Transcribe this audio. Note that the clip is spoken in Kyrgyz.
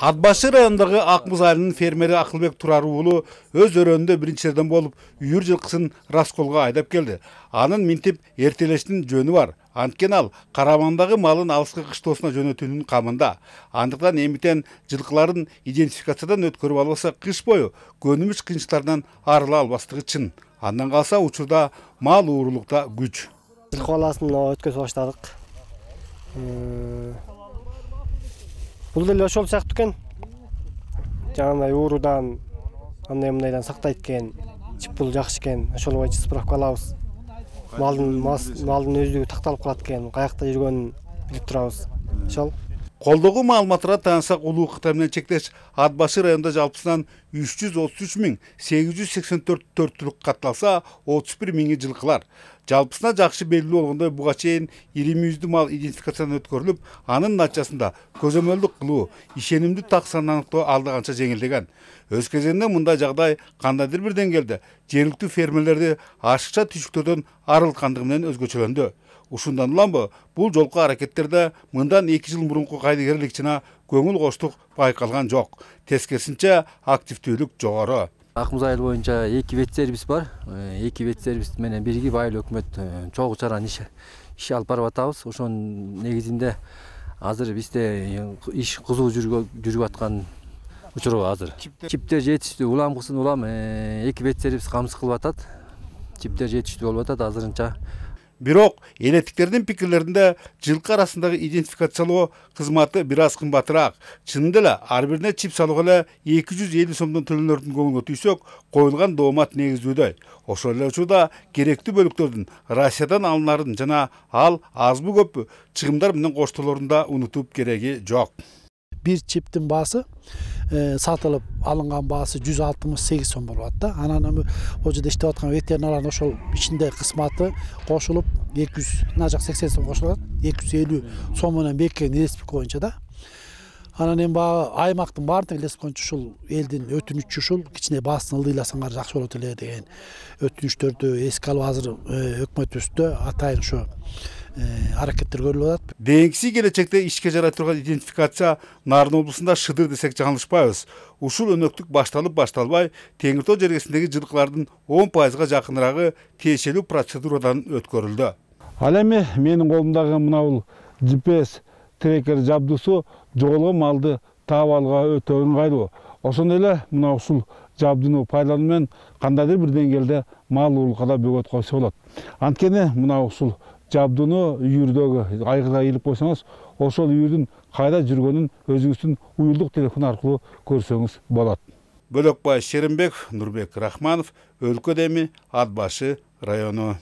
Ат башы районундагы Акмуз айылынын фермери Акылбек Турар уулу өз өрөөнүндө биринчилерден болуп үйүр жылкысын расколго айдап келди. Анын минтип эртелештин жөнү бар. Анткени ал карамандагы малын алыскы кыштоосуна жөнөтүүнүн камында. Андыктан эмитен жылкыларын идентификациядан өткөрүп албаса кыш бою көнүмүш кыйынчылыктарынан арыла албастыгы чын. Андан калса учурда мал уурулукта күч. Жылкы баласын өткөзүп баштадык. Бул деле ошол сыяктуу экен. Жаңагындай уурудан, андай мындайдан сактайт экен. Чип бул жакшы экен. Ошол боюнча справка алабыз. Малдын өздүгү такталып калат экен. Каякта жүргөнүн билип турабыз. Ошол. Колдогу маалыматтарга таянсак, улуу Кытай менен чектеш ат башы районунда жалпысынан 333.884 төрттүлүк катталса, 31 миңи жылкылар. Жалпысына жакшы белгилүү болгондой буга чейин 20 мал идентификациядан өткөрүлүп, анын натыйжасында көзөмөлдүк кылуу, ишенимдүү так санын аныктоо алда канча жеңилдеген. Өз кезегинде мындай жагдай кандайдыр бир деңгээлде жергиликтүү фермерлерди ашыкча түйшүктөрдөн арылткандыгы менен өзгөчөлөндү. Ушундан уламбы, бул жолку аракеттерде мындан 2 жыл мурунку кайдыгерлик жана көңүл коштук байкалган жок. Тескерисинче активдүүлүк жогору. Акмуз айыл боюнча 2 ветсервис бар. 2 ветсервис менен биригип айыл өкмөт чогуу чаран иш алып барып атабыз. Ошонун негизинде азыр бизде иш кызуу жүрүп аткан учуру азыр. Чиптер жетиштүү, уламгысын улам 2 ветсервис камсыз кылып атат. Чиптер жетиштүү болуп атат азырынча. Бирок элеттиктердин пикирлеринде жылкы арасындагы идентификациялоо кызматы бир аз кымбатыраак. Чынында эле ар бирине чип салууга эле 250 сомдон төлөнөрдүн көңүлгө тийсек, коюлган доомат негиздүүдөй. Ошол эле учурда керектүү бөлүктөрдүн Россиядан алынарын жана ал азбы көппү чыгымдар менен коштолорун да унутуп кереги жок. Bir çiptin baası satılıp alıngan baası 168 son болуп атты. Анан ожода иштеп аткан ветеринарлардын ошол ичинде кысматы кошулуп 280 сом кошулат. 250 сом менен беккен республика боюнча да. Анан эми баягы аймактын баардык республика боюнча ушул элдин өтүнүчү ушул кичине баасын ылдыйласаңар жакшы болот эле деген өтүнүчтөрдү эске алып азыр өкмөтүбүздө атайын ошо аракеттер көрүлүп атат. Дейинки келечекте ишке жарай турган идентификация Нарын облусунда шыдыр десек жаңылышпайбыз. Ушул өнөктүк башталып-башталбай, Теңир Тоо жергесиндеги жылкылардын 10%га жакынырагы тиешелүү процедурадан өткөрүлдү. Ал эми менин колумдагы мына GPS трекер жабдуусу жоголгон малды таап алууга өтө ыңгайлуу. Ошондой эле мына ушул жабдууну пайдалануу менен кандайдыр бир деңгээлде мал уурулукка бөгөт койсо болот. Анткени мына ушул жабдууну үйүрдөгү айгыга илип койсоңуз, ошол үйүрдүн кайда жүргөнүн өзүңүздүн уюлдук телефон аркылуу көрсөңүз болот. Бөлөкбай Шеримбек, Нурбек Рахманов, Өлкө Деми, Ат башы району.